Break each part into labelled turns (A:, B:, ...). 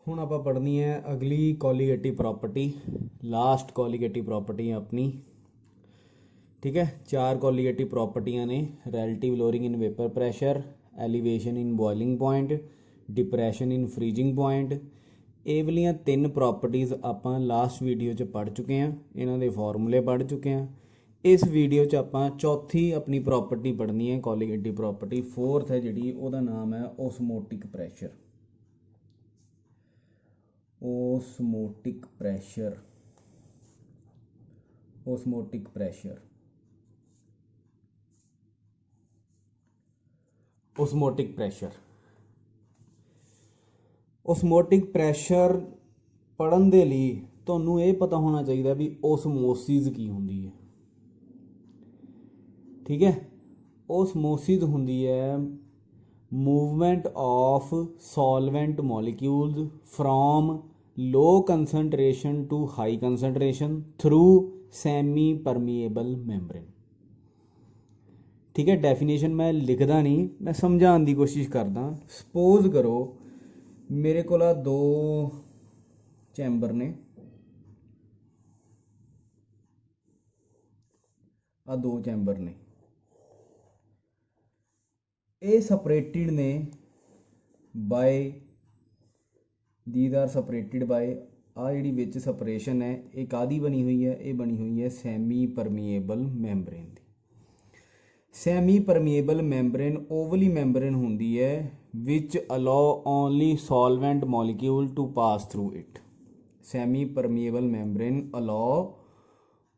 A: ਹੁਣ ਆਪਾਂ ਪੜ੍ਹਨੀ ਹੈ ਅਗਲੀ colligative property, last colligative property ਹੈ ਆਪਣੀ। ठीक है, 4 कोलीगेटिव प्रॉपर्टियां ने, relative lowering in vapour pressure, elevation in boiling point, depression in freezing point. ਇਹ ਵਾਲੀਆਂ 3 ਪ੍ਰੋਪਰਟੀਜ਼ ਆਪਾਂ ਲਾਸਟ ਵੀਡੀਓ 'ਚ ਪੜ੍ਹ ਚੁੱਕੇ ਹਾਂ, ਇਹਨਾਂ ਦੇ ਫਾਰਮੂਲੇ ਪੜ੍ਹ ਚੁੱਕੇ ਹਾਂ। ਇਸ ਵੀਡੀਓ 'ਚ ਆਪਾਂ ਚੌਥੀ ਆਪਣੀ ਪ੍ਰੋਪਰਟੀ ਪੜ੍ਹਨੀ ਹੈ, ਕੋਲੀਗੇਟਿਵ ਪ੍ਰੋਪਰਟੀ 4th ਹੈ ਜਿਹੜੀ, ਉਹਦਾ ਨਾਮ ਹੈ osmotic pressure. Osmotic pressure, osmotic pressure, osmotic pressure. Osmotic pressure ਪੜ੍ਹਨ ਦੇ ਲਈ ਤੁਹਾਨੂੰ ਇਹ ਪਤਾ ਹੋਣਾ ਚਾਹੀਦਾ ਵੀ ਓਸਮੋਸਿਸ ਕੀ ਹੁੰਦੀ ਹੈ। ਠੀਕ ਹੈ, ਓਸਮੋਸਿਸ ਹੁੰਦੀ ਹੈ movement of solvent molecules from low concentration to high concentration through semi permeable membrane. ठीक है, डेफिनेशन मैं लिखदा नहीं, मैं समझाने की कोशिश करदा। सपोज करो मेरे को 2 चैंबर ने, आ 2 चैंबर ने, ये सपरेटिड ने बाय, दीज आर सपरेटिड बाय, आ जिहड़ी विच सपरेशन है ये कादी बनी हुई है, ये बनी हुई है सैमी परमीएबल मैंबरेन दी। सैमी परमीएबल मैंबरेन ओवली मैंबरेन होंदी है which allow only solvent molecule to pass through it. Semi permeable membrane allow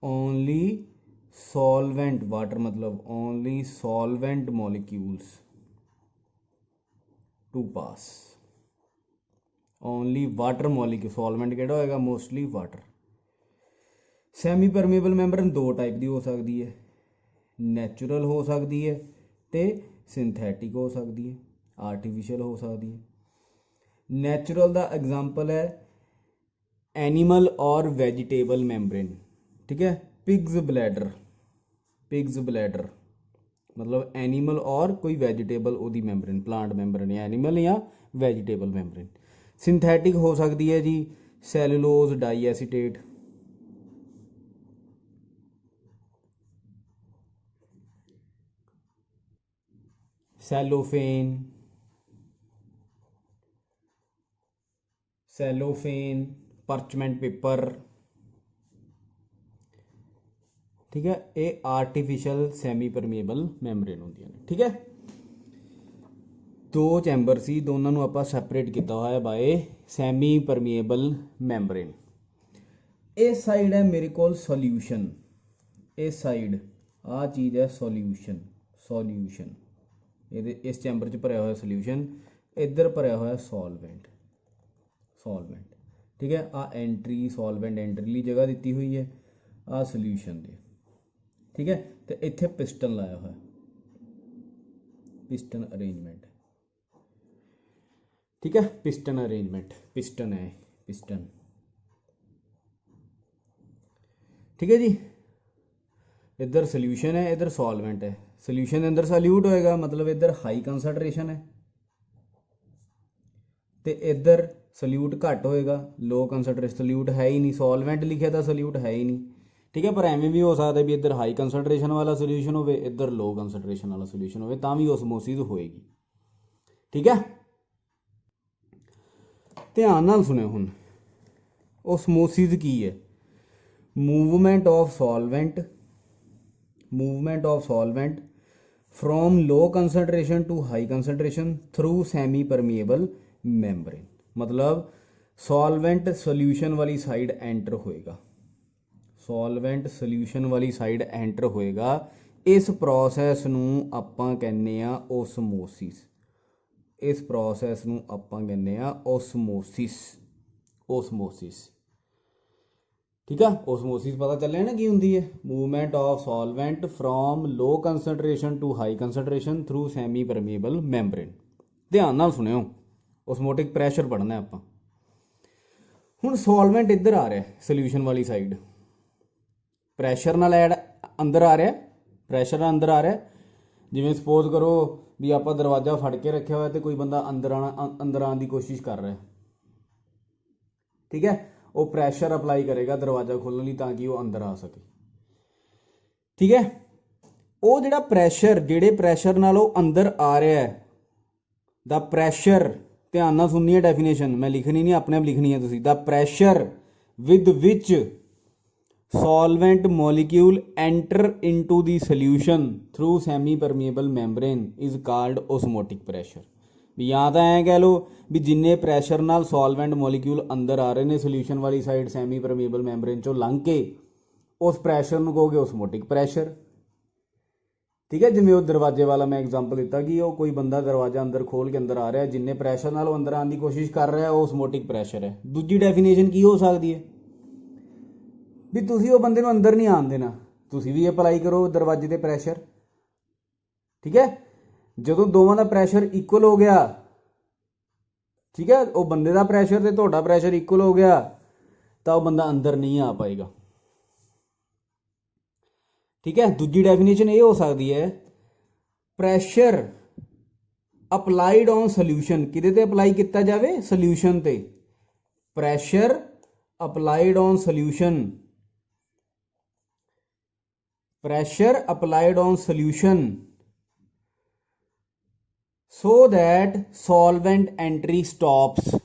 A: only solvent, water मतलब only solvent molecules to pass, only water molecule, solvent किहड़ा होएगा, mostly water. Semi permeable membrane 2 type की हो सकती है, natural हो सकती है तो सिंथैटिक हो सकती है, आर्टिफिशियल हो सकती है। नैचुरल का एग्जाम्पल है एनीमल और वैजिटेबल मैंबरेन। ठीक है, पिग्स ब्लैडर, पिग्स ब्लैडर मतलब एनीमल और कोई वैजिटेबल ओदी मैंबरेन, प्लांट मैंबरेन या एनीमल या वैजिटेबल मैंबरेन। सिंथैटिक हो सकती है जी सैलूलोज डाईएसीटेट, सैलोफेन, सैलोफेन, परचमेंट पेपर। ठीक है, ये आर्टिफिशियल सैमी परमीएबल मैंबरेन होंदियां ने। ठीक है, 2 चैंबर सी, दोनों नूं आपां सैपरेट किया हुआ है बाय सैमी परमीएबल मैंबरेन। इस साइड है मेरे को सोल्यूशन, इस साइड आ चीज़ है सोल्यूशन, सोल्यूशन इस चैंबर च भरिया हुआ सोल्यूशन, इधर भरिया हुआ सॉल्वेंट, सॉल्वेंट। ठीक है, आ एंट्री सॉल्वेंट एंट्री जगह दी हुई है, आ सोल्यूशन दे। ठीक है, तो इत्थे पिस्टन लाया हुआ, पिस्टन अरेंजमेंट। ठीक है, पिस्टन अरेंजमेंट, पिस्टन है, पिस्टन। ठीक है जी, इधर सोल्यूशन है, इधर सॉल्वेंट है। सोल्यूशन के अंदर सॉल्यूट होएगा मतलब इधर हाई कंसनट्रेशन है, तो इधर सल्यूट घट होएगा, लो कंसनट्रेशन, सल्यूट है ही नहीं, सॉल्वेंट लिखे तो सल्यूट है ही नहीं। ठीक है, पर एवं भी हो सकता है भी इधर हाई कंसनट्रेशन वाला सोल्यूशन हो, इधर लो कंसनट्रेशन वाला सोल्यूशन हो, तां भी ओसमोसिस होएगी। ठीक है, ध्यान नाल सुनियो हुण, ओसमोसिस की है, movement of solvent, movement of solvent from low concentration to high concentration through semi permeable membrane. मतलब सॉल्वेंट सोल्यूशन वाली साइड एंटर होएगा, सॉल्वेंट सोल्यूशन वाली साइड एंटर होएगा। इस प्रोसैस नूं आपां कहने आ ओसमोसिस, इस प्रोसैस नूं आपां कहने आ ओसमोसिस, ओसमोसिस। ठीक है, ओसमोसिस पता चलिया ना की होंदी है, movement of solvent from low concentration to high concentration through semi permeable membrane. ध्यान नाल सुनियो, ओसमोटिक प्रैशर पढ़ना है आपां। हुण सॉल्वेंट इधर आ रहा है सोल्यूशन वाली साइड, प्रैशर नाल ऐड अंदर आ रहा है, प्रैशर अंदर आ रहा है। जिवें सपोज करो भी आप दरवाजा फड़ के रखा हुआ तो कोई बंदा अंदर आने की कोशिश कर रहा है, ठीक है, वो प्रैशर अप्लाई करेगा दरवाजा खोलने ਲਈ ਤਾਂ ਕਿ ਉਹ ਅੰਦਰ ਆ ਸਕੇ। ठीक है, ਉਹ ਜਿਹੜਾ ਪ੍ਰੈਸ਼ਰ, ਜਿਹੜੇ ਪ੍ਰੈਸ਼ਰ ਨਾਲ ਉਹ ਅੰਦਰ ਆ ਰਿਹਾ ਹੈ, ਦਾ ਪ੍ਰੈਸ਼ਰ, ਧਿਆਨ ਨਾਲ ਸੁਣਨੀ ਹੈ ਡੈਫੀਨੇਸ਼ਨ, ਮੈਂ ਲਿਖਣੀ ਨਹੀਂ, ਆਪਣੇ ਆਪ ਲਿਖਣੀ ਹੈ ਤੁਸੀਂ। The pressure with which solvent molecule enter into the solution through semi permeable membrane is called osmotic pressure। ਵੀ ਜਾਂ ਤਾਂ ਐਂ ਕਹਿ ਲਓ ਵੀ ਜਿੰਨੇ ਪ੍ਰੈਸ਼ਰ ਨਾਲ ਸੋਲਵੈਂਟ ਮੋਲੀਕਿਊਲ ਅੰਦਰ ਆ ਰਹੇ ਨੇ ਸੋਲਿਊਸ਼ਨ ਵਾਲੀ ਸਾਈਡ ਸੈਮੀ ਪਰਮੀਏਬਲ ਮੈਂਬਰੇਨ ਚੋਂ ਲੰਘ ਕੇ, ਉਸ ਪ੍ਰੈਸ਼ਰ ਨੂੰ ਕਹੋਗੇ ਓਸਮੋਟਿਕ ਪ੍ਰੈਸ਼ਰ। ਠੀਕ ਹੈ, ਜਿਵੇਂ ਉਹ ਦਰਵਾਜ਼ੇ ਵਾਲਾ ਮੈਂ ਐਗਜ਼ਾਮਪਲ ਦਿੱਤਾ ਕਿ ਉਹ ਕੋਈ ਬੰਦਾ ਦਰਵਾਜ਼ਾ ਅੰਦਰ ਖੋਲ ਕੇ ਅੰਦਰ ਆ ਰਿਹਾ, ਜਿੰਨੇ ਪ੍ਰੈਸ਼ਰ ਨਾਲ ਉਹ ਅੰਦਰ ਆਉਣ ਦੀ ਕੋਸ਼ਿਸ਼ ਕਰ ਰਿਹਾ ਉਹ ਓਸਮੋਟਿਕ ਪ੍ਰੈਸ਼ਰ ਹੈ। ਦੂਜੀ ਡੈਫੀਨੇਸ਼ਨ ਕੀ ਹੋ ਸਕਦੀ ਹੈ ਵੀ ਤੁਸੀਂ ਉਹ ਬੰਦੇ ਨੂੰ ਅੰਦਰ ਨਹੀਂ ਆਉਣ ਦੇਣਾ, ਤੁਸੀਂ ਵੀ ਅਪਲਾਈ ਕਰੋ ਦਰਵਾਜ਼ੇ ਤੇ ਪ੍ਰੈਸ਼ਰ। ਠੀਕ ਹੈ, ਜਦੋਂ ਦੋਵਾਂ ਦਾ ਪ੍ਰੈਸ਼ਰ ਇਕੁਅਲ ਹੋ ਗਿਆ, ਠੀਕ ਹੈ, ਉਹ ਬੰਦੇ ਦਾ ਪ੍ਰੈਸ਼ਰ ਤੇ ਤੁਹਾਡਾ ਪ੍ਰੈਸ਼ਰ ਇਕੁਅਲ ਹੋ ਗਿਆ, ਤਾਂ ਉਹ ਬੰਦਾ ਅੰਦਰ ਨਹੀਂ ਆ ਪਾਏਗਾ। ਠੀਕ ਹੈ, ਦੂਜੀ ਡੈਫੀਨੇਸ਼ਨ ਇਹ ਹੋ ਸਕਦੀ ਹੈ ਪ੍ਰੈਸ਼ਰ ਅਪਲਾਈਡ ਔਨ ਸੋਲਿਊਸ਼ਨ, ਕਿਹਦੇ ਤੇ ਅਪਲਾਈ ਕੀਤਾ ਜਾਵੇ, ਸੋਲਿਊਸ਼ਨ ਤੇ। Pressure applied on solution, pressure applied on solution so that solvent entry stops।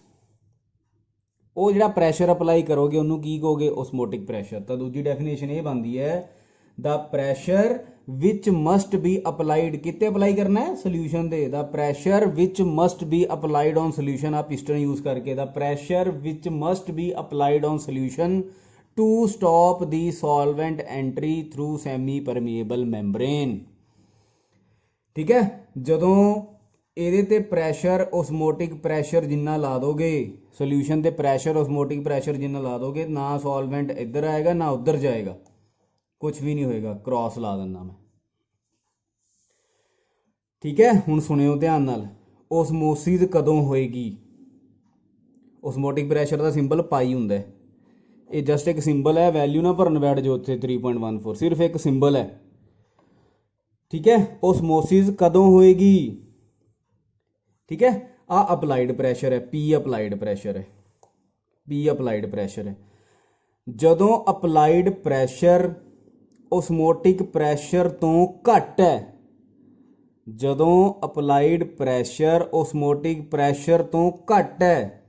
A: ਉਹ ਜਿਹੜਾ ਪ੍ਰੈਸ਼ਰ ਅਪਲਾਈ ਕਰੋਗੇ ਉਹਨੂੰ ਕੀ ਕਹੋਗੇ, ਓਸਮੋਟਿਕ ਪ੍ਰੈਸ਼ਰ। ਤਾਂ ਦੂਜੀ ਡੈਫੀਨੇਸ਼ਨ ਇਹ ਬਣਦੀ ਹੈ the pressure which must be applied, ਕਿਤੇ ਅਪਲਾਈ ਕਰਨਾ ਹੈ, ਸੋਲਿਊਸ਼ਨ ਦੇ। The pressure which must be applied on solution, ਆ ਪਿਸਟਨ ਯੂਜ਼ ਕਰਕੇ, the pressure which must be applied on solution to stop the solvent entry through semi permeable membrane। ठीक है, ਜਦੋਂ ਇਹਦੇ ਤੇ ਪ੍ਰੈਸ਼ਰ ਓਸਮੋਟਿਕ ਪ੍ਰੈਸ਼ਰ ਜਿੰਨਾ ਲਾ ਦੋਗੇ, ਸੋਲਿਊਸ਼ਨ ਤੇ ਪ੍ਰੈਸ਼ਰ ਓਸਮੋਟਿਕ ਪ੍ਰੈਸ਼ਰ ਜਿੰਨਾ ਲਾ ਦੋਗੇ, ਨਾ ਸੋਲਵੈਂਟ ਇੱਧਰ ਆਏਗਾ ਨਾ ਉੱਧਰ ਜਾਏਗਾ, ਕੁਝ ਵੀ ਨਹੀਂ ਹੋਏਗਾ। ਕ੍ਰਾਸ ਲਾ ਦਿੰਦਾ ਮੈਂ। ਠੀਕ ਹੈ, ਹੁਣ ਸੁਣਿਓ ਧਿਆਨ ਨਾਲ, ਓਸਮੋਸਿਸ ਕਦੋਂ ਹੋਏਗੀ। ਓਸਮੋਟਿਕ ਪ੍ਰੈਸ਼ਰ ਦਾ ਸਿੰਬਲ ਪਾਈ ਹੁੰਦਾ ਹੈ, ਇਹ ਜਸਟ ਇੱਕ ਸਿੰਬਲ ਹੈ, ਵੈਲਿਊ ਨਾ ਭਰਨ ਬੈਠ ਜੋ ਉੱਥੇ 3.14, ਸਿਰਫ ਇੱਕ ਸਿੰਬਲ ਹੈ। ਠੀਕ ਹੈ, ਓਸਮੋਸਿਸ ਕਦੋਂ ਹੋਏਗੀ। ਠੀਕ ਹੈ, ਆ ਅਪਲਾਈਡ ਪ੍ਰੈਸ਼ਰ ਹੈ, ਪੀ ਅਪਲਾਈਡ ਪ੍ਰੈਸ਼ਰ ਹੈ, ਪੀ ਅਪਲਾਈਡ ਪ੍ਰੈਸ਼ਰ ਹੈ। ਜਦੋਂ ਅਪਲਾਈਡ ਪ੍ਰੈਸ਼ਰ ਓਸਮੋਟਿਕ ਪ੍ਰੈਸ਼ਰ ਤੋਂ ਘੱਟ ਹੈ, ਜਦੋਂ ਅਪਲਾਈਡ ਪ੍ਰੈਸ਼ਰ ਓਸਮੋਟਿਕ ਪ੍ਰੈਸ਼ਰ ਤੋਂ ਘੱਟ ਹੈ,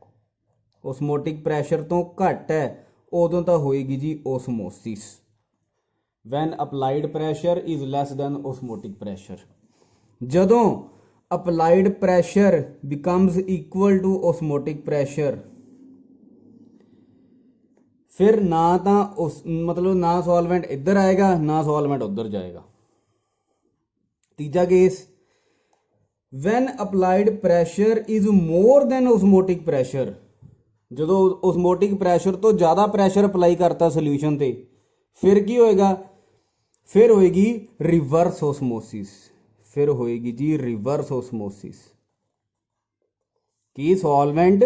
A: ਓਸਮੋਟਿਕ ਪ੍ਰੈਸ਼ਰ ਤੋਂ ਘੱਟ ਹੈ, ਉਦੋਂ ਤਾਂ ਹੋਏਗੀ ਜੀ osmosis. When applied pressure is less than osmotic pressure. ਜਦੋਂ applied pressure becomes equal to osmotic pressure, ਫਿਰ ਨਾ ਤਾਂ ਉਸ ਮਤਲਬ ਨਾ ਸੋਲਵੈਂਟ ਇੱਧਰ ਆਏਗਾ ਨਾ ਸੋਲਵੈਂਟ ਉੱਧਰ ਜਾਏਗਾ। ਤੀਜਾ ਕੇਸ, when applied pressure is more than osmotic pressure, ਜਦੋਂ ਓਸਮੋਟਿਕ ਪ੍ਰੈਸ਼ਰ ਤੋਂ ਜ਼ਿਆਦਾ ਪ੍ਰੈਸ਼ਰ ਅਪਲਾਈ ਕਰਤਾ ਸੋਲਿਊਸ਼ਨ ਤੇ, ਫਿਰ ਕੀ ਹੋਏਗਾ, ਫਿਰ ਹੋਏਗੀ ਰਿਵਰਸ ਓਸਮੋਸਿਸ, ਫਿਰ ਹੋਏਗੀ ਜੀ ਰਿਵਰਸ ਓਸਮੋਸਿਸ। ਕੀ solvent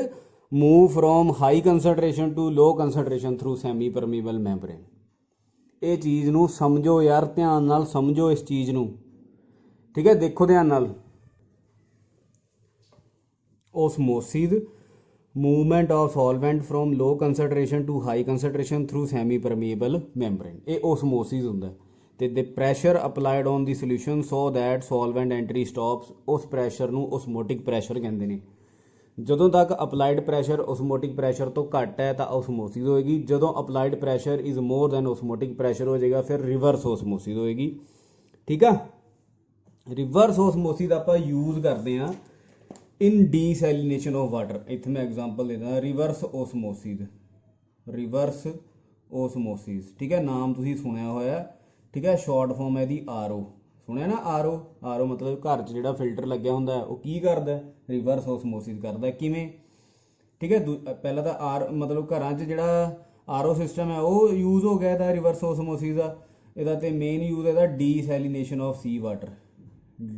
A: move from high concentration to low concentration through semi permeable membrane. ਇਹ ਚੀਜ਼ ਨੂੰ ਸਮਝੋ ਯਾਰ, ਧਿਆਨ ਨਾਲ ਸਮਝੋ ਇਸ ਚੀਜ਼ ਨੂੰ। ਠੀਕ ਹੈ, ਦੇਖੋ ਧਿਆਨ ਨਾਲ, osmosis movement of solvent from low concentration to high concentration through semi permeable membrane, ये ओसमोसिस होंदा है। ते the pressure applied on the solution so that solvent entry stops, उस प्रैशर नूं ओसमोटिक प्रैशर कहते हैं। ਜਦੋਂ तक अपलाइड प्रैशर ओसमोटिक प्रैशर तो घट है तो ओसमोसिस होएगी, ਜਦੋਂ applied pressure is more than osmotic pressure हो जाएगा, फिर रिवर्स ओसमोसिस होएगी। ठीक है, रिवर्स ओसमोसिस आप यूज़ करते हैं इन डीसैलिनेशन ऑफ वाटर। इत्थे मैं एग्जाम्पल देता, रिवर्स ओसमोसिस, रिवर्स ओसमोसिस। ठीक है, नाम तुसीं सुनिया होया। ठीक है, शॉर्ट फॉर्म है दी RO, सुनिया ना RO। RO मतलब घर च जिहड़ा फिल्टर लग्या हुंदा है, वो की करदा, रिवर्स ओसमोसिस करदा। किवें, ठीक है, पहला तो मतलब घरां च जिहड़ा RO सिस्टम है वो यूज़ हो गया इहदा रिवर्स ओसमोसिस का। इहदा ते मेन यूज़ इहदा desalination of sea water,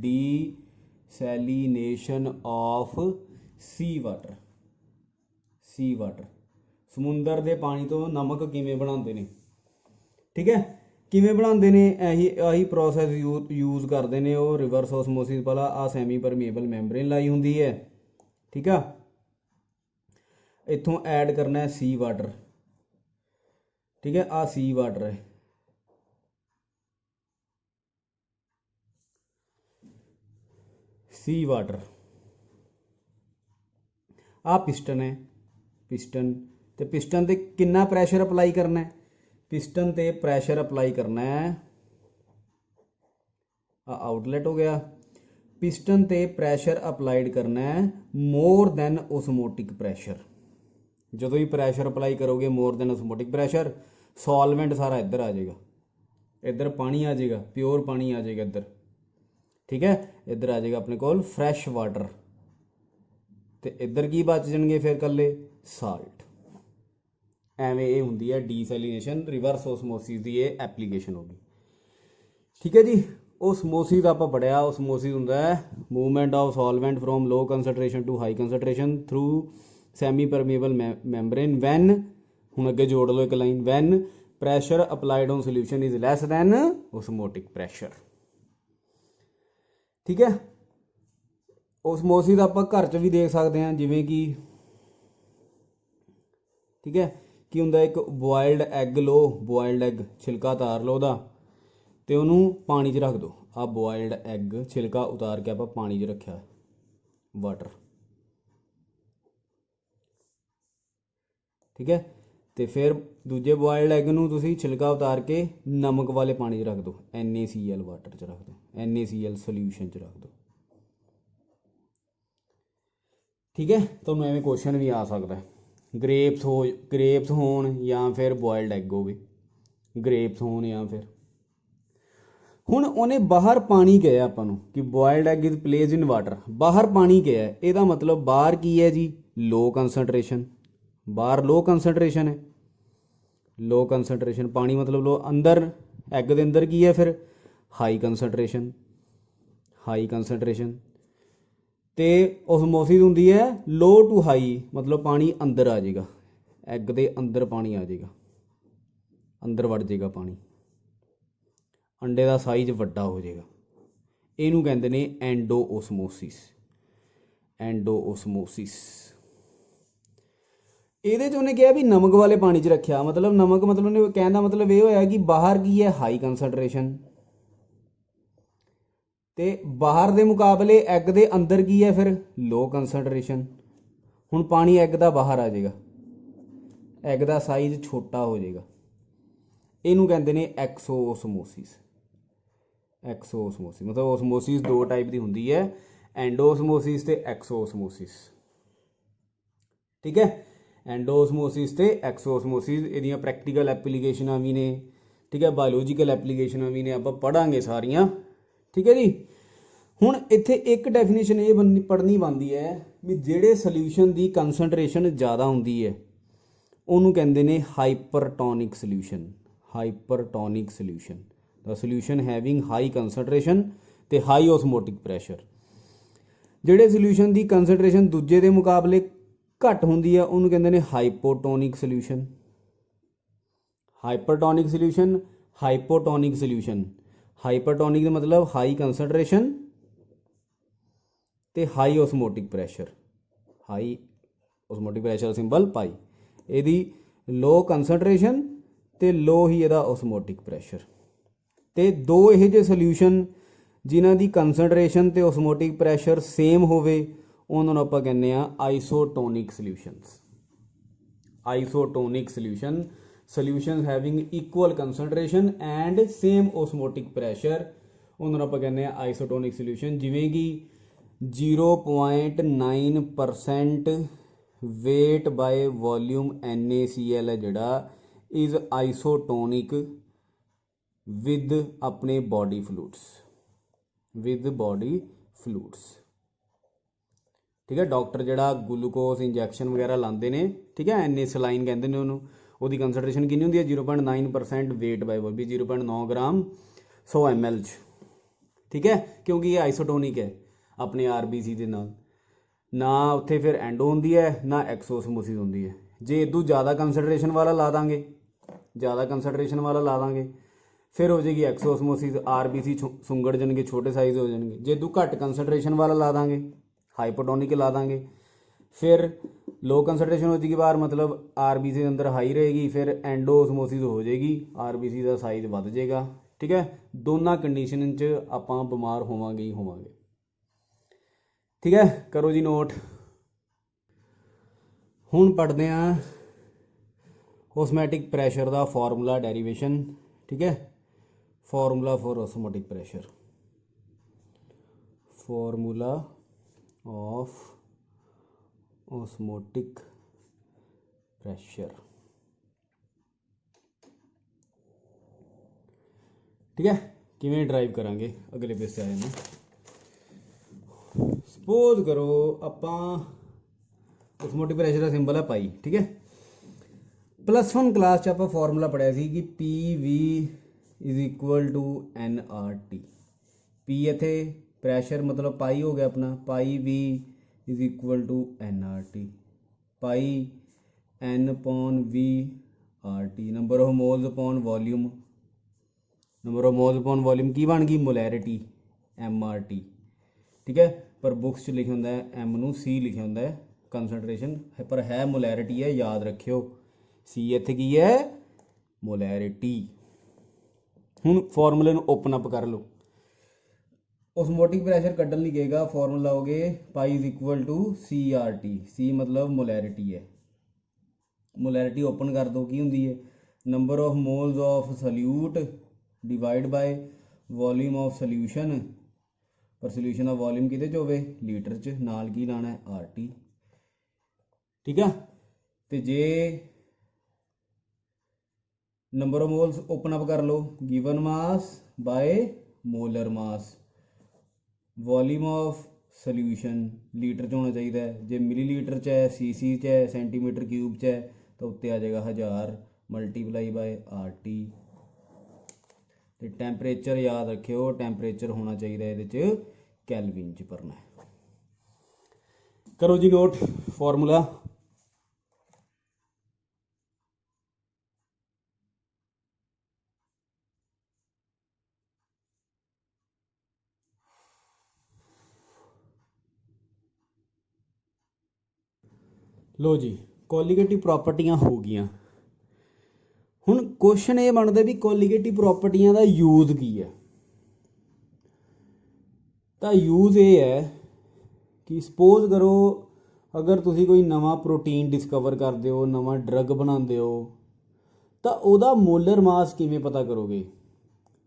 A: desalination of sea water. Sea water समुंदर के पानी तो नमक किवें बनाते हैं। ठीक है, किवें बनाते हैं, यही प्रोसैस यूज़ करते हैं वो रिवर्स ओसमोसिस वाला। आ सैमी परमीएबल मैंबरेन लाई हुंदी है। ठीक है, इत्थों ऐड करना है सी वाटर, ठीक है, आ सी वाटर है, सी वाटर, आ पिस्टन है, पिस्टन ते पिस्टन ते कितना प्रैशर अप्लाई करना है, पिस्टन ते प्रैशर अप्लाई करना है, आउटलेट हो गया, पिस्टन ते प्रैशर अप्लाइड करना है मोर दैन ओसमोटिक प्रैशर। जो भी प्रैशर अप्लाई करोगे मोर दैन ओसमोटिक प्रैशर, सॉल्वेंट सारा इधर आ जाएगा, इधर पानी आ जाएगा, प्योर पानी आ जाएगा इधर, ठीक है, इधर आ जाएगा अपने कोल फ्रैश वाटर, तो इधर की बच जाएंगे फिर कल्ले साल्ट। एवें ये होंगी है डीसैलिनेशन, रिवर्स ओसमोसिस की ये एप्लीकेशन होगी, ठीक है जी। ओसमोसिस आप पढ़िया, ओसमोसिस होंदा है movement of solvent from low concentration to high concentration through semi permeable membrane when, हुण अगे जोड़ लो एक line, when pressure applied on solution is less than osmotic pressure, ठीक है। ओसमोसिस आप घर च भी देख सकते हैं, जिमें कि ठीक है कि हुंदा एक बॉयल्ड एग लो, बॉयल्ड एग छिलका उतार लो ਉਹਦਾ ਤੇ ਉਹਨੂੰ ਪਾਣੀ 'ਚ ਰੱਖ ਦਿਓ। ਆ ਬॉयल्ड एग छिलका उतार के ਆਪਾਂ ਪਾਣੀ 'ਚ ਰੱਖਿਆ वाटर, ठीक है। तो फिर दूजे बॉयल्ड एग ਨੂੰ ਤੁਸੀਂ छिलका उतार के नमक वाले पानी 'ਚ ਰੱਖ ਦਿਓ, NaCl वाटर 'ਚ ਰੱਖ ਦਿਓ, NaCl सोल्यूशन 'ਚ ਰੱਖ ਦਿਓ, ठीक है। ਤੁਹਾਨੂੰ ਐਵੇਂ क्वेश्चन भी आ सकता है, ग्रेप्स होन या फिर बॉयल्ड एग हो, ग्रेप्स होन या फिर हुण उन्हें बाहर पानी कहा आपां नूं कि boiled egg is place in water, बाहर पानी कहा है, ਇਹਦਾ मतलब बाहर की है जी लो कंसनट्रेशन, बाहर लो कंसनट्रेशन है, लो कंसनट्रेशन पानी मतलब लो, अंदर एग के अंदर की है फिर हाई कंसनट्रेशन, हाई कंसनट्रेशन, तो ओसमोसिस होंदी है लो टू हाई, मतलब पानी अंदर आ जाएगा, एग के अंदर पानी आ जाएगा, अंदर वड़ जाएगा पानी, अंडे का साइज वड्डा हो जाएगा, इनू कहते हैं एंडो ओसमोसिस, एंडो ओसमोसिस। ये उन्हें कहा भी नमक वाले पानी च रखा, मतलब नमक मतलब उन्हें कहने का मतलब ये होया कि बाहर की है हाई कंसनट्रेशन, तो बाहर के मुकाबले एग के अंदर की है फिर लो कंसनट्रेशन, हुण पानी एग का बाहर आ जाएगा, एग का साइज छोटा हो जाएगा, इनू कहते हैं एक्सो ओसमोसिस, एक्सो ओसमोसिस। मतलब ओसमोसिस दो टाइप की होंगी है, एंडो ओसमोसिस ते एक्सो ओसमोसिस, ठीक है। एंडो ओसमोसिस ते एक्सो ओसमोसिस इहदियां प्रैक्टिकल एप्लीकेशनां भी ने, ठीक है, बायोलॉजिकल एप्लीकेशनां भी ने, आप पढ़ांगे सारियां, ठीक है जी। हुण इत्थे एक डेफिनेशन ये पढ़नी बनती है भी जिहड़े सोल्यूशन की कंसनट्रेशन ज़्यादा होंदी है उन्होंने कहते हैं hypertonic solution, hypertonic solution, the solution having high concentration ते हाई ओसमोटिक प्रैशर। जिहड़े सोल्यूशन की कंसनट्रेशन दूजे के मुकाबले घट होंदी है उन्होंने कहते हैं hypotonic solution, hypertonic solution, hypotonic solution, hypertonic का मतलब हाई कंसनट्रेशन ते high osmotic pressure, high osmotic pressure symbol pi, यदि लो कंसनट्रेशन ते लो ही यदा ओसमोटिक प्रैशर, ते दो यह जे सोल्यूशन जिन्हां दी कंसनट्रेशन ते ओसमोटिक प्रैशर सेम होवे उन्होंने आप कहने isotonic solutions, isotonic solution, solution having equal concentration and same osmotic pressure उन्होंने आप कहने आइसोटोनिक सोल्यूशन, जिमें कि 0.9% वेट बाय वॉल्यूम NaCl है जिहड़ा इज आइसोटोनिक विद अपने body fluids, with body fluids, ठीक है। डॉक्टर जिहड़ा ग्लूकोज इंजैक्शन वगैरह लाते हैं, ठीक है, NA सलाइन कहते हैं उन्होंने, उसकी कंसनट्रेशन कितनी होंगी है 0.9% weight by volume, 0.9 gram 100 ml, ठीक है, क्योंकि ये आइसोटोनिक है अपने RBC के नाल, ना उत्थे फिर एंडो होंदी है ना एक्सोसमोसिस होंदी है। जे इदू ज़्यादा कंसनट्रेशन वाला ला देंगे, ज़्यादा कंसनट्रेशन वाला ला देंगे फिर हो जाएगी एक्सोसमोसिस, RBC सुंगड़ जाएंगे, छोटे साइज हो जाएंगे। जे इदू घट कंसनट्रेशन वाला ला देंगे, हाइपोटोनिक ला देंगे, फिर लो कंसनट्रेशन हो जाएगी बाहर, मतलब आरबीसी के अंदर हाई रहेगी, फिर एंडोऑस्मोसिस हो जाएगी, आरबीसी का साइज बढ़ जाएगा। ठीक है, दोनों कंडीशन च आपां बीमार होवांगे ही होवांगे। ठीक है, करो जी नोट। हुण पढ़ते हैं ऑस्मैटिक प्रैशर का फॉर्मूला डेरीवेशन। ठीक है, formula for osmotic pressure, formula of osmotic pressure. ठीक है, किवें ड्राइव करांगे, अगले पेज से आ जाना। सपोज करो आपां ऑस्मोटिक प्रैशर का सिंबल है पाई। ठीक है, +1 क्लास च आपां फॉर्मूला पढ़िया सी कि P V is equal to N R T. P इत्थे प्रैशर मतलब पाई हो गया अपना, pi V is equal to N R T, pi N upon V R T, number of moles upon volume, number of moles upon volume की बन गई molarity M R T. ठीक है, पर बुक्स च लिखा होंगे एम नू सी लिखा होंगे कंसनट्रेशन, पर है मोलैरिटी है, याद रखियो सी इत्थे की है मोलैरिटी। हुण फॉर्मूले नू ओपन अप कर लो, ऑस्मोटिक प्रैशर कड्डन लई कहेगा फॉर्मूला लाओगे pi is equal to C R T, C मतलब मोलैरिटी है, मोलैरिटी ओपन कर दो की होंगी है number of moles of solute divide by volume of solution, पर सल्यूशन का वॉल्यूम किहदे च होवे लीटर च, नाल की लाना है आर टी। ठीक है, तो जे number of moles open up कर लो, given mass by molar mass, volume of solution litre च होना चाहिए, जे मिलीलीटर च है, सीसी च है, सेंटीमीटर क्यूब च है, तो उत्ते आ जाएगा 1000 मल्टीप्लाई बाय आर टी। तो टैंपरेचर याद रखियो, टैंपरेचर होना चाहिए ये कैलविन च भरना है। करो जी नोट फॉर्मूला, लो जी कोलीगेटिव प्रॉपर्टियां हो गई। हुण क्वेश्चन ये बनता भी कोलीगेटिव प्रॉपर्टियां का यूज की है। तो यूज ये है कि सपोज करो अगर तुसी कोई नवा प्रोटीन डिस्कवर करते हो, नवा ड्रग बनाते हो, तो वह मोलर मास किमें पता करोगे,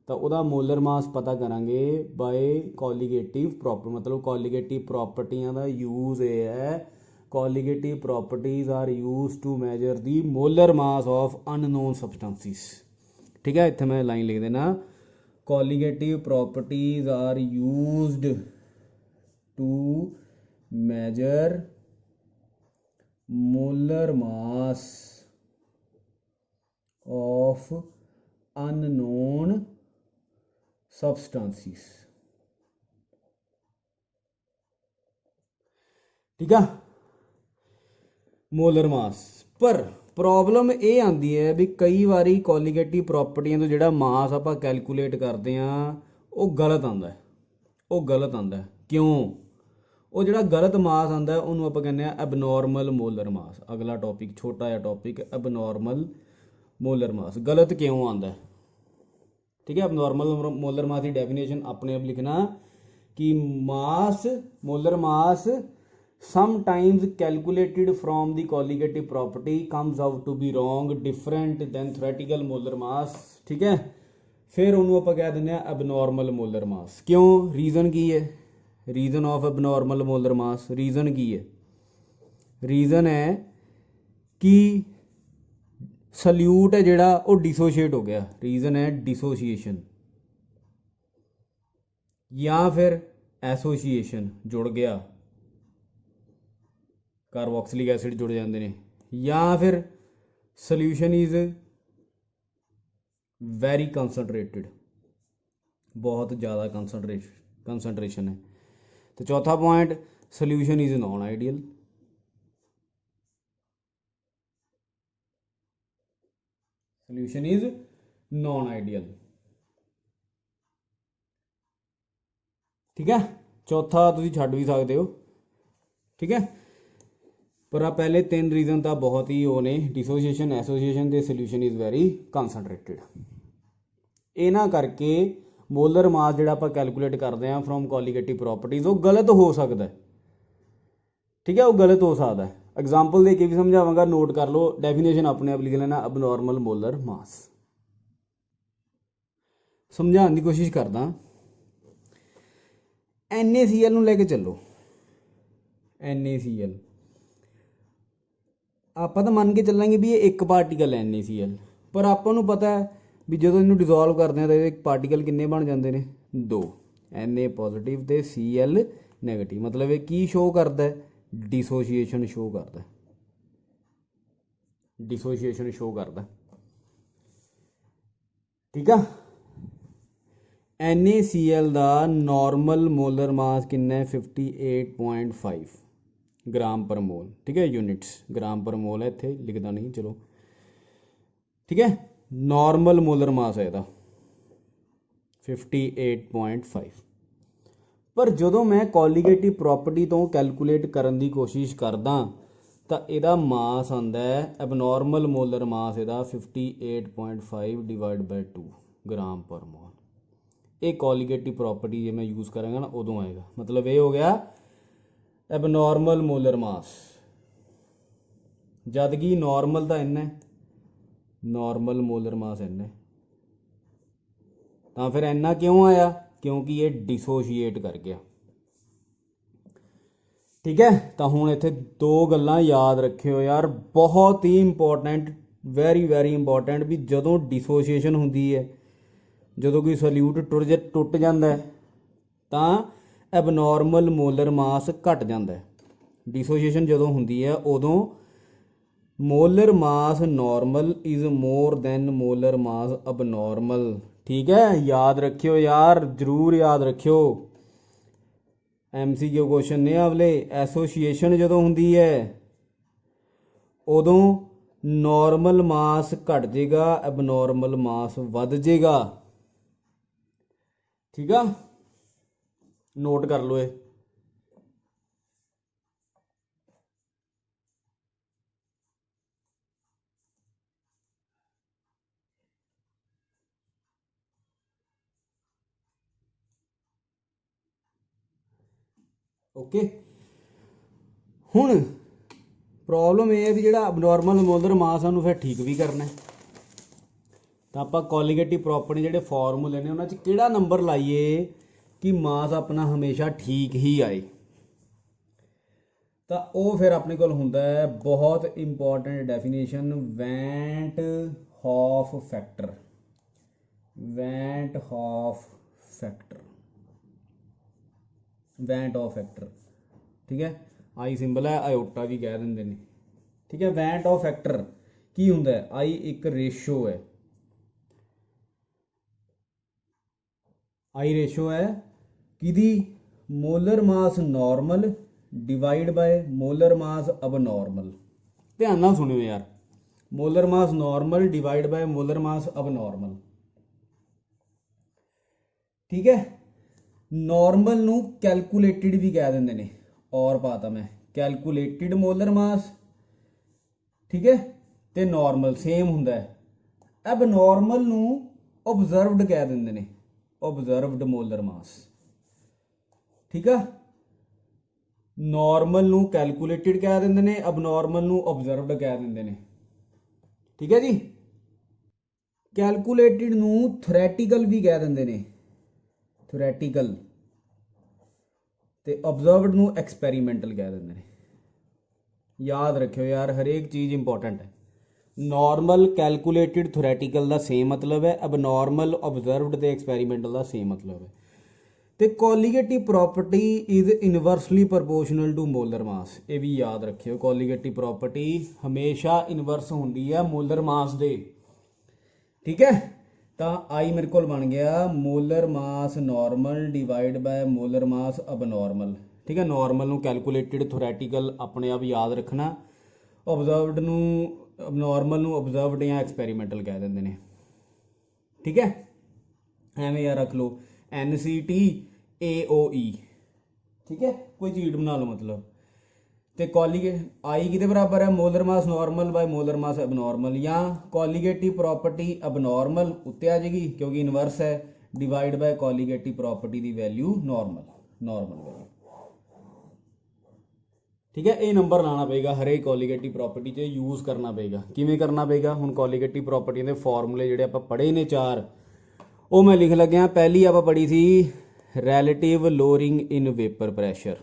A: तो वह मोलर मास पता करांगे बाय कोलीगेटिव प्रॉपर, मतलब कोलीगेटिव प्रॉपर्टियां का यूज ये है, colligative properties are use to measure the molar mass of unknown substances. ठीक है, इत्थे मैं लाइन लिख देना, colligative properties are used to measure molar mass of unknown substances. ठीक है, मोलर मास, पर प्रॉब्लम ये आती है भी कई बारी कोलीगेटिव प्रॉपर्टियां तो जो मास आप कैलकुलेट करते हैं वो गलत आता है, वो गलत आता है। क्यों? वो जो गलत मास आता है उन्होंने आप कहने एबनॉर्मल मोलर मास। अगला टॉपिक छोटा जहा टॉपिक, एबनॉर्मल मोलर मास गलत क्यों आता है। ठीक है, एबनॉर्मल मोलर मास की डेफिनेशन अपने आप लिखना कि mass molar mass sometimes calculated from the colligative property comes out to be wrong, different than theoretical molar mass। ठीक है, फिर उन्होंने आप कह दें एबनॉर्मल मोलर मास। क्यों? रीजन की है, reason of abnormal molar mass, reason की है, रीजन है कि सल्यूट है जोड़ा वो डिसोशिएट हो गया, रीजन है डिसोशिएशन, या फिर एसोशिएशन जुड़ गया, कार्बोक्सिलिक एसिड जुड़ जाते हैं, या फिर सल्यूशन इज वेरी कंसनट्रेटेड, बहुत ज़्यादा कंसनट्रेशन है। तो चौथा point, solution is non ideal, solution is non ideal. ठीक है, चौथा तुम छड्ड भी सकते हो। ठीक है, पर आ पहले 3 रीजन तो बहुत ही वो ने, डिसोसीएशन, एसोसीएशन ते सोल्यूशन इज़ वैरी कंसनट्रेटेड। इन्हां करके मोलर मास जिहड़ा आपां कैलकुलेट करते हैं फ्रॉम कोलीगेटिव प्रॉपर्टीज़ वो गलत हो सकता है। ठीक है, वो गलत हो सकता है। एग्जाम्पल दे के भी समझावांगा, नोट कर लो, डेफिनेशन अपने आप लिख लेना, अबनॉर्मल मोलर मास। समझाने की कोशिश करदा, NaCl ਨੂੰ ਲੈ ਕੇ ਚੱਲੋ। NaCl ਆਪਾਂ ਤਾਂ ਮੰਨ ਕੇ ਚੱਲਾਂਗੇ ਵੀ ਇਹ ਇੱਕ ਪਾਰਟੀਕਲ ਹੈ NaCl, ਪਰ ਆਪਾਂ ਨੂੰ ਪਤਾ ਹੈ ਵੀ ਜਦੋਂ ਇਹਨੂੰ ਡਿਜ਼ੋਲਵ ਕਰਦੇ ਆ ਤਾਂ ਇਹਦੇ ਪਾਰਟੀਕਲ ਕਿੰਨੇ ਬਣ ਜਾਂਦੇ ਨੇ? 2, Na ਪੋਜ਼ਿਟਿਵ ਤੇ Cl ਨੈਗੇਟਿਵ। ਮਤਲਬ ਇਹ ਕੀ ਸ਼ੋ ਕਰਦਾ ਹੈ? डिसोसीएशन शो करता, डिसोसीएशन शो करता। ठीक है, NaCl का नॉर्मल मोलर मास कितना है? 58.5 ग्राम पर मोल। ठीक है, यूनिट्स ग्राम पर मोल है, इत्थे लिखता नहीं, चलो ठीक है। नॉर्मल मोलर मास है इसका 58.5। पर ਜਦੋਂ मैं कोलीगेटिव प्रॉपर्टी तो कैलकुलेट करने की कोशिश करदा तो ਇਹਦਾ मास आंदा है एबनॉर्मल मोलर मास ਇਹਦਾ 58.5 डिवाइड बाय 2 ग्राम पर मोल। ये कोलीगेटिव प्रॉपर्टी जे मैं यूज़ करांगा ना उदों आएगा। मतलब ये हो गया एबनॉर्मल मोलर मास, जद कि नॉर्मल तो इन्ना है, नॉर्मल मोलर मास इन्ना है। तो फिर इन्ना क्यों आया? क्योंकि ये डिसोशीएट कर गया। ठीक है, तो हुण इत्थे 2 गल्लां याद रखियो यार, बहुत ही इंपॉर्टेंट, वैरी वैरी इंपॉर्टेंट, भी जदों डिसोशीएशन हुंदी है, जदों कोई सल्यूट टुट जाता है तो एबनॉर्मल मोलर मास घट जाता है। डिसोशीएशन जदों हुंदी है उदों molar mass normal is more then molar mass abnormal. ठीक है, याद रखियो यार, जरूर याद रखियो, MCQ क्वेश्चन ने अगले। एसोसीएशन जदों हुंदी है उदों नॉर्मल मास घट जाएगा, एबनॉर्मल मास वध जाएगा। ठीक है, नोट कर लो ये। ओके, हुण प्रॉब्लम यह है भी जो अबनॉर्मल मोलर मास है फिर ठीक भी करना है। तो आप कोलीगेटिव प्रॉपर्टी जोड़े फॉर्मूले ने उन्होंने किहड़ा नंबर लाइए कि मास अपना हमेशा ठीक ही आए। तो वह फिर अपने को हुंदा है बहुत important definition, went half factor. Went half factor, went of factor. ठीक है, आई सिंबल है, आयोटा भी कह देंगे ने। ठीक है, वेंट ऑफ फैक्टर की हुंदा है? आई एक रेशो है, आई रेशो है किदी? Molar mass normal divide by molar mass abnormal. ध्यान नाल सुनियो यार, molar mass normal divide by molar mass abnormal. ठीक है, नॉर्मल नू कैलकुलेटिड भी कह देंगे ने, और पाता मैं कैलकुलेटिड मोलर मास। ठीक है, तो नॉर्मल सेम हुंदा है। एबनॉर्मल नू ऑब्जर्वड कह देंगे ने, ऑब्जर्वड मोलर मास। ठीक है, नॉर्मल नू कैलकुलेटिड कह देंगे ने, अबनॉर्मल नू ऑब्जर्वड कह देंगे ने। ठीक है जी, कैलकुलेटिड नू थ्योरैटिकल भी कह देंगे ने, थ्योरैटिकल, ते ऑब्जर्वड नू एक्सपैरीमेंटल कह देंगे ने। याद रखियो यार, हर एक चीज़ इंपॉर्टेंट है। नॉर्मल कैलकुलेटिड थ्योरैटिकल का सेम मतलब है, अबनॉर्मल ऑब्जर्वड ते एक्सपैरीमेंटल का सेम मतलब है। तो colligative property is inversely proportional to molar mass, ये भी याद रखियो। कोलीगेटिव प्रॉपर्टी हमेशा इनवर्स होंदी है मोलर मास दे। ठीक है, तो आई मेरे को बन गया molar mass normal divide by molar mass abnormal. ठीक है, नॉर्मल नू कैलकुलेटिड थ्योरैटिकल अपने आप याद रखना, ऑब्जर्वड नू अबनॉर्मल नू ऑब्जर्वड या एक्सपैरीमेंटल कह देंगे ने। ठीक है, एवें यार रख लो NCT AOE। ठीक है, कोई चीट बना लो मतलब। तो कॉलीगेट आई किहदे बराबर है, molar mass normal bye molar मास एबनॉर्मल, या कॉलीगेटिव प्रॉपर्टी एबनॉर्मल उत्ते आ जाएगी क्योंकि इनवर्स है, डिवाइड बाय कॉलीगेटिव प्रॉपर्टी की वैल्यू नॉर्मल वैल्यू। ठीक है, ये नंबर लाना पेगा हरेक कॉलीगेटिव प्रॉपर्टी च यूज़ करना पेगा। किवें करना पेगा, हुण कॉलीगेटिव प्रॉपर्टी के फॉर्मूले जिहड़े आपां पढ़े ने 4 वो मैं लिख लग्या। पहली आपां पढ़ी सी relative lowering in vapour pressure,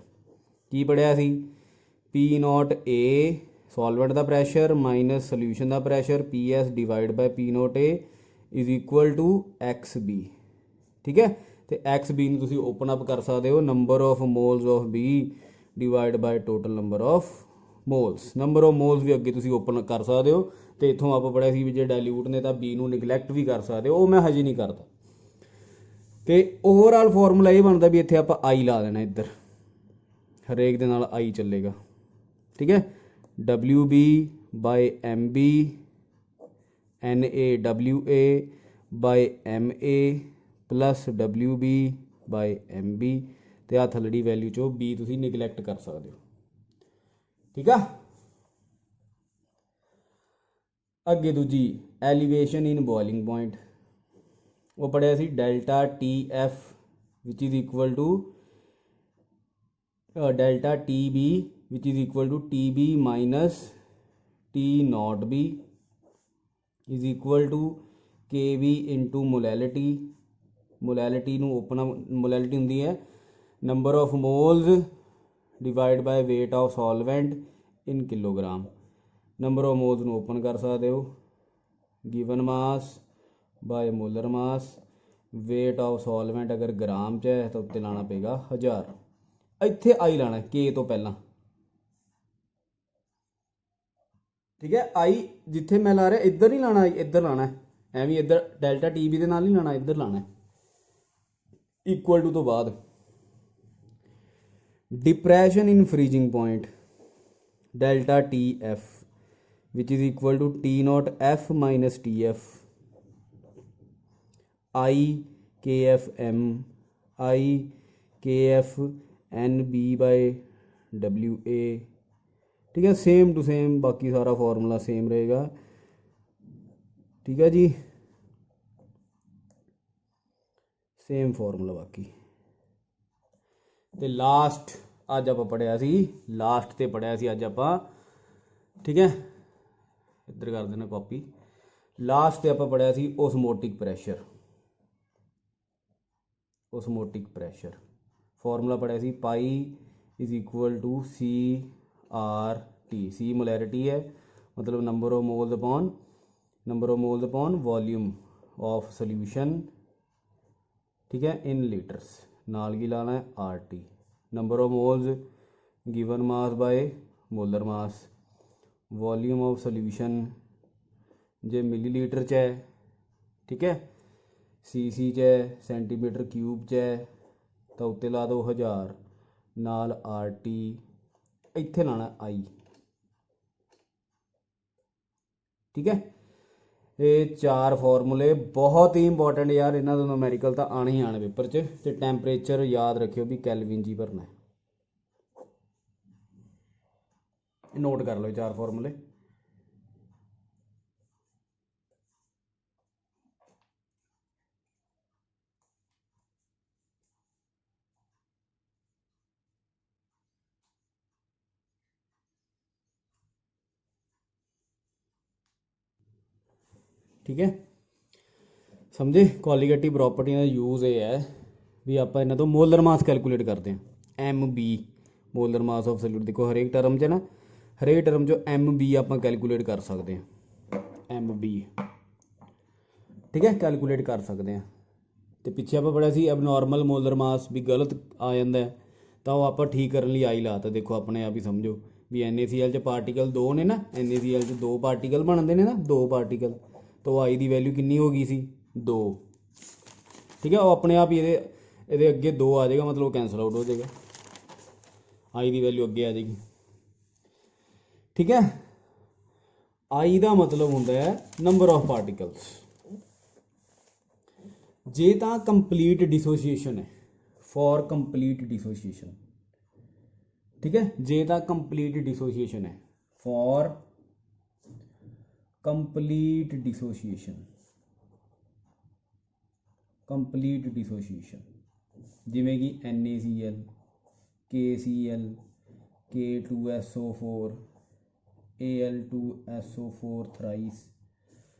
A: की पढ़िया सी पी नॉट ए सॉल्वेंट का प्रैशर माइनस सोल्यूशन का pressure P S divide by P naught A is equal to X B. ठीक है, तो एक्स बी नूं तुसीं ओपन अप कर सकते हो number of moles of B divide by total number of moles. Number of moles भी अगे तुसीं ओपन कर सकते हो। तो इत्थों आप पढ़िया सी भी जे डाइल्यूट ने तो बी नूं निगलैक्ट भी कर सकते हो, वो मैं हजे नहीं करता। तो ओवरऑल फॉर्मूला ये बनता भी इत्थे आप आई ला देना, इधर हरेक दे नाल आई चलेगा। ठीक है, W B by M B N A W A by M A plus W B by M B, तो आ थल्लड़ी वैल्यू चो बी तुसीं निगलैक्ट कर सकते हो। ठीक है, अगे दूजी एलिवेशन इन बॉइलिंग पॉइंट, वो पढ़िया सी delta T F which is equal to delta T B which is equal to T B minus T naught B is equal to K V into molality. Molality नूं open molality हुंदी है number of moles divide by weight of solvent in kilogram. Number of moles नूं open कर सकते हो, given mass by molar mass, weight of solvent अगर gram च है तो उत्ते लाना पेगा 1000। इत्थे आई लाना के तो पहला। ठीक है, आई जिथे मैं ला रहा इधर नहीं लाना, इधर लाना है एवं इधर डेल्टा टी बी के नाल नहीं लाना, इधर लाना है इक्वल टू तो बाद depression in freezing point delta T F which is equal to T naught F minus T F I K F M I K F N B by W A. ठीक है, same to same बाकी सारा formula same रहेगा। ठीक है जी, same formula बाकी। तो last अज आप पढ़िया सी, लास्ट ते पढ़िया सी अज आप। ठीक है, इधर कर देना कॉपी। लास्ट ते आप पढ़िया सी osmotic pressure. Osmotic pressure formula पढ़िया सी pi is equal to C R T. C molarity है, मतलब number of moles upon volume of solution. ठीक है, इन लीटर्स नाल की लाना है R T. Number of moles given mass by molar mass, volume of solution जे millilitre च है। ठीक है, सी च है, सेंटीमीटर क्यूब च है, तो उत्ते ला दो 1000 नाल आर टी, इत्थे लाना आई। ठीक है, ये 4 फॉर्मूले बहुत ही इंपॉर्टेंट यार, इन्हों का नूमैरिकल तो आने ही आने पेपर च। ते टैंपरेचर याद रखियो भी कैलविन जी भरना है, नोट कर लो 4 फॉर्मूले। ठीक है, समझे। कॉलीगेटिव प्रॉपर्टियां का यूज़ ये है भी आप इन्हों तो मोलर मास कैलकुलेट करते हैं। M B molar mass of solute, देखो हरेक टर्म च ना, हरेक टर्म जो एम बी आप कैलकुलेट कर सकते हैं, एम बी। ठीक है, कैलकुलेट कर सकते हैं। तो पिछे आप पढ़िया सी एबनॉर्मल मोलर मास भी गलत आ जाता है, तो आप ठीक करने लिए आई लाता। देखो अपने आप ही समझो भी NaCl च पार्टिकल 2 ने ना, NaCl च 2 पार्टिकल बनते हैं ना, 2 पार्टिकल, तो आई की वैल्यू कितनी हो गई सी 2। ठीक है, वो अपने आप ही ये अगे 2 आ जाएगा, मतलब कैंसल आउट हो जाएगा, आई की वैल्यू अगे आ जाएगी। ठीक है, आई का मतलब होंगे है नंबर ऑफ पार्टिकल्स। जे तो कंप्लीट डिसोसीएशन है, फॉर कंप्लीट डिसोसीएशन ठीक है। जे ਤਾਂ कंप्लीट डिसोसीएशन है, फॉर कंप्लीट डिसोसीएशन, कंप्लीट डिसोसीएशन जिमें कि NaCl, KCl, K2SO4, Al2SO4 thrice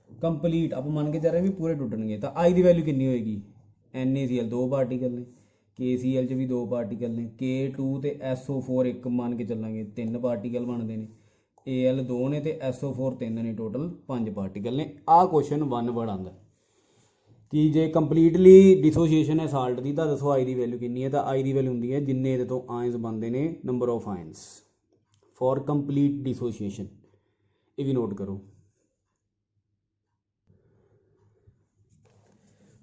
A: complete आप मान के चल रहे भी पूरे टुटणगे तो आई की वैल्यू कितनी होएगी, NaCl 2 पार्टिकल ने, KCl च भी 2 पार्टिकल ने, K2 तो SO4 एक मान के चलांगे 3 पार्टिकल बनते हैं, Al 2 ने तो SO4 3 ने, टोटल 5 पार्टिकल ने। आ क्वेश्चन 1 वर्ड आंदा कि जे कंप्लीटली डिसोसीएशन है साल्ट की तो दसो आई की वैल्यू कितनी है, तो आई की वैल्यू होंगी है जिन्ने ये तो आयंस बनते हैं number of ions for complete dissociation, ये भी नोट करो।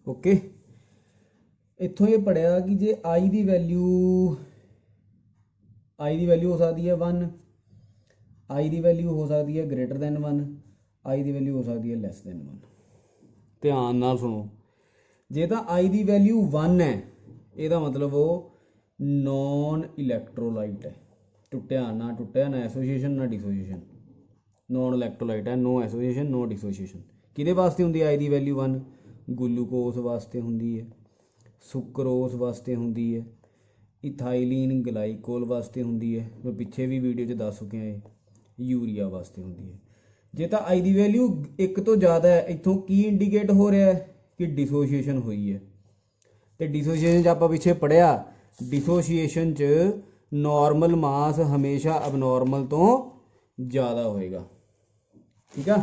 A: ओके इत्थों ये पढ़िया कि जे आई की वैल्यू हो सकती है 1, आई की वैल्यू हो सकती है ग्रेटर दैन 1, आई की वैल्यू हो सकती है लैस दैन 1। ध्यान नाल सुनो, जे तो आई की वैल्यू 1 है यदा मतलब वो नॉन इलैक्ट्रोलाइट है, टुटिया ना एसोसीएशन ना डिसोसीएशन, नॉन इलैक्ट्रोलाइट है, नो एसोसीएशन नो डिसोसीएशन। किहदे वास्ते हुंदी आई की वैल्यू 1, ग्लूकोस वास्ते हुंदी है, सुक्रोस वास्ते हुंदी है, इथाइलिन ग्लाइकोल वास्ते हुंदी है, मैं पिछे भी वीडियो च दस चुकिया है, यूरिया वास्ते हुंदी है। जे तो आई की वैल्यू 1 तो ज़्यादा है, इत्थों की इंडीकेट हो रहा है कि डिसोसीएशन हुई है। तो डिसोसीएशन आप पिछे पढ़िया, डिसोसीएशन च नॉर्मल मास हमेशा अबनॉर्मल तो ज़्यादा होएगा, ठीक है।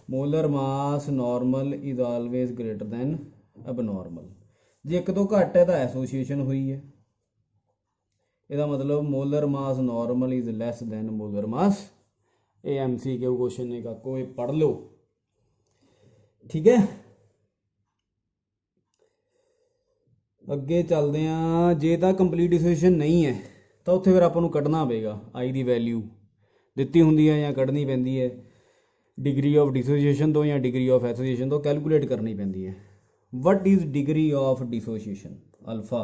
A: Molar mass normal is always greater than abnormal. जे 1 तो घट है तो एसोसीएशन हुई है, यदा मतलब molar mass normal is less then molar mass. ये MCQ क्वेश्चन है काको, ये पढ़ लो, ठीक है। अगे चलते हैं, जे तो कंप्लीट डिसोसीएशन नहीं है तो उत्थे फिर आपको कढ़ना पेगा आई की वैल्यू दिती होंदी है या कढ़नी पैंदी है, डिग्री ऑफ डिसोसीएशन तो या डिग्री ऑफ एसोसीएशन तो कैलकुलेट करनी पैंदी है। What is degree of dissociation, alpha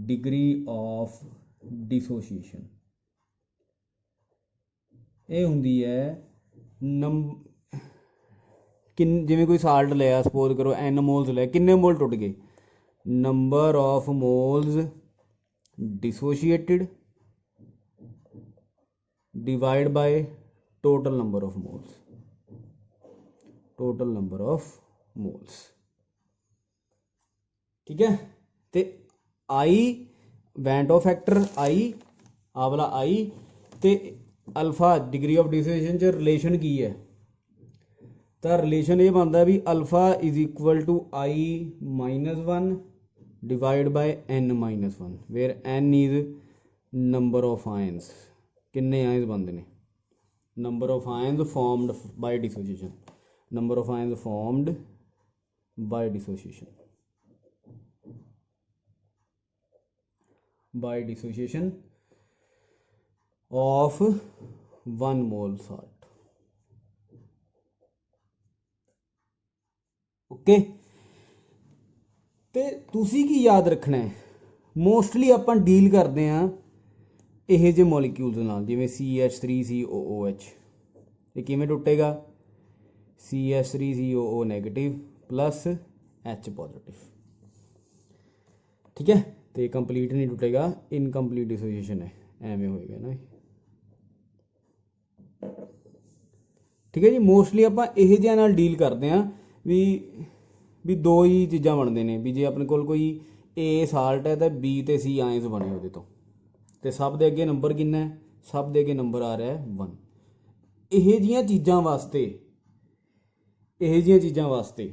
A: degree of dissociation ये होंदी है जिमें कोई साल्ट लिया सपोज करो N मोल्स लिया, किन्ने मोल टुट गए, number of moles dissociated divide by total number of moles, total number of moles, ठीक है। तो आई वैंटो फैक्टर आई आ वाला आई तो अल्फा डिग्री ऑफ डिसोसीएशन च रिलेशन की है, तो रिलेशन ये बनता भी alpha is equal to I-1 divide by N-1 where N is number of ions, किन्ने आयंस बनते हैं, number of ions formed by dissociation, number of ions formed by dissociation, by dissociation of 1 mole salt. Okay तो तुसी की याद रखना है, मोस्टली आप डील करते हैं यह जे मॉलिक्यूल्स नाल, जिवें CH3COOH, ये किवें टुटेगा, CH3COO negative plus H positive, ठीक है। तो ये कंप्लीट नहीं टुटेगा, इनकंप्लीट डिसोसीएशन है, एवें होएगा ना, ठीक है जी। मोस्टली आप यह जिहा नाल डील करते हैं भी दो ही चीज़ां बनते हैं भी, जे अपने कोई A साल्ट है तो B तो C आयंस बने वो तो सब दे अगे नंबर कितना है, सब दे अगे नंबर आ रहा है 1। यह जिहियां चीज़ां वास्ते, यह जिहियां चीज़ां वास्ते,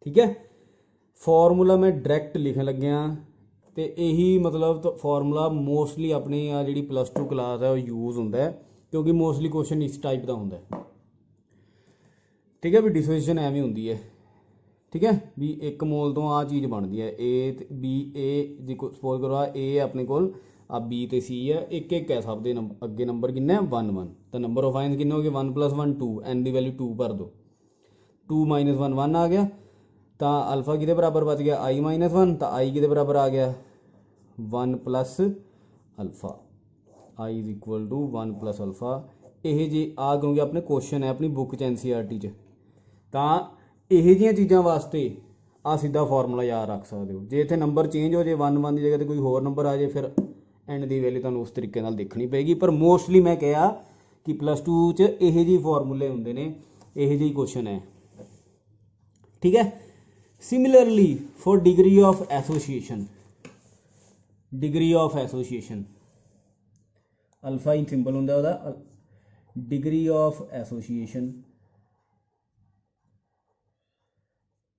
A: ठीक है। फॉर्मूला मैं डायरैक्ट लिखन लग्या तो यही मतलब तो फॉर्मूला मोस्टली अपनी आ जी +2 क्लास है वो यूज़ होंदा है, क्योंकि मोस्टली क्वेश्चन इस टाइप का होंदा है, ठीक है। भी डिसोसीएशन एवं होंदी है, ठीक है। भी 1 मोल तो आ चीज़ बनती है A B A जी सपोज करो A अपने को आ B तो C है, एक है सब दे अगे नंबर किन्ने 1 तो नंबर ऑफ आयंस किन्ने हो गए 1 + 1 2, N की वैल्यू 2 भर दो, 2 - 1 1 आ गया, तो अल्फा कि बराबर बच गया I-1, तो I कि बराबर आ गया 1 plus alpha, I is equal to 1 plus alpha. ਇਹ ਜੇ ਆ ਕਿਉਂਕਿ ਆਪਣੇ ਕੁਐਸਚਨ ਹੈ ਆਪਣੀ ਬੁੱਕ 'ਚ NCERT 'ਚ, ਤਾਂ ਇਹੋ ਜਿਹੀਆਂ ਚੀਜ਼ਾਂ ਵਾਸਤੇ ਆ ਸਿੱਧਾ ਫਾਰਮੂਲਾ ਯਾਦ ਰੱਖ ਸਕਦੇ ਹੋ। ਜੇ ਇੱਥੇ ਨੰਬਰ ਚੇਂਜ ਹੋ ਜੇ 1 ਦੀ ਜਗ੍ਹਾ 'ਤੇ ਕੋਈ ਹੋਰ ਨੰਬਰ ਆ ਜੇ, ਫਿਰ ਐਂਡ ਦੀ ਵੈਲਿਊ ਤੁਹਾਨੂੰ ਉਸ ਤਰੀਕੇ ਨਾਲ ਦੇਖਣੀ ਪਏਗੀ। ਪਰ ਮੋਸਟਲੀ ਮੈਂ ਕਿਹਾ ਕਿ +2 'ਚ ਇਹੋ ਜਿਹੇ ਫਾਰਮੂਲੇ ਹੁੰਦੇ ਨੇ, ਇਹੋ ਜਿਹੇ ਕੁਐਸਚਨ ਹੈ, ਠੀਕ ਹੈ। Similarly for degree of association, degree of association alpha he symbol होंगे वह, डिग्री ऑफ एसोसिएशन,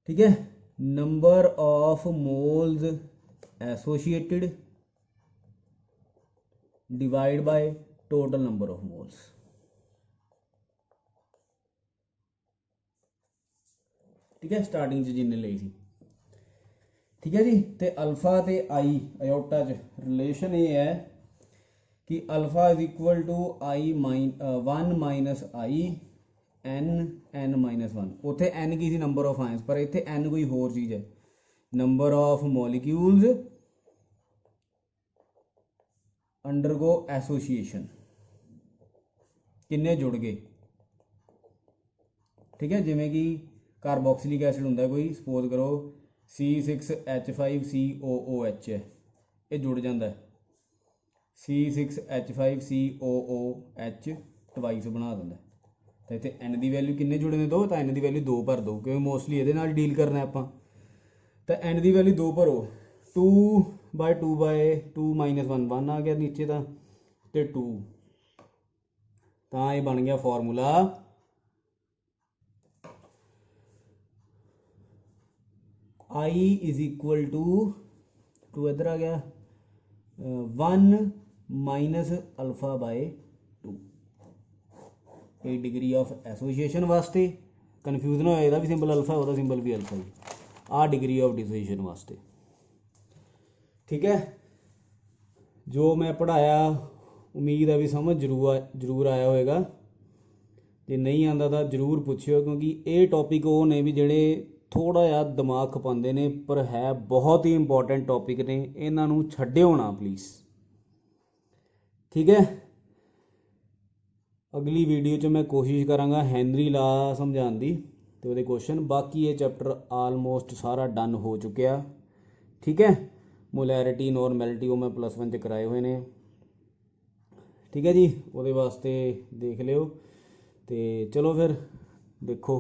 A: ठीक है। Number of moles associated divide by total number of moles, ठीक है। स्टार्टिंग जिन्हें ली थी, ठीक है जी। तो अल्फा तो आई अयोटा च रिलेशन ये है कि alpha is equal to I 1 minus I n minus 1। उत्थे n की थी नंबर ऑफ आयंस, पर इत्थे n कोई होर चीज़ है, number of molecules undergo association, किन्ने जुड़ गए, ठीक है। जिमें कि कार्बोक्सिलिक एसिड होंगे कोई, सपोज करो C6H5COOH है, ये जुड़ जाता है, C6H5COOH ट्वाइस बना देंगे। तो इतने n की वैल्यू किन्ने जुड़े ने, 2, तो n की वैल्यू 2 भर दो, क्योंकि मोस्टली ये डील करना है आप। तो n की वैल्यू 2 भरो, 2/2/2 माइनस 1 1 आ गया नीचे का, तो 2, तो ये बन गया formula I is equal to इधर आ गया 1 माइनस अल्फा बाय 2। ये डिग्री ऑफ एसोसिएशन वास्ते, कन्फ्यूजन हो, भी सिंबल अल्फा, वह सिंबल भी अल्फा ही, आ डिग्री ऑफ डिसोसिएशन वास्ते, ठीक है। जो मैं पढ़ाया उम्मीद है भी समझ जरूर आया होएगा, जे नहीं आता तो जरूर पूछियो, क्योंकि ये टॉपिक वो ने भी जेडे थोड़ा जिहा दिमाग खपाते हैं, पर है बहुत ही इंपॉर्टेंट टॉपिक ने, इन्हां नूं छड्डिओ ना प्लीज़, ठीक है। अगली वीडियो च मैं कोशिश करांगा हेनरी ला समझाने की, तो वो क्वेश्चन, बाकी ये चैप्टर आलमोस्ट सारा डन हो चुकिया, ठीक है। मोलैरिटी नॉर्मैलिटी वो मैं +1 च कराए हुए ने, ठीक है जी। वो वास्ते देख लियो, तो चलो फिर देखो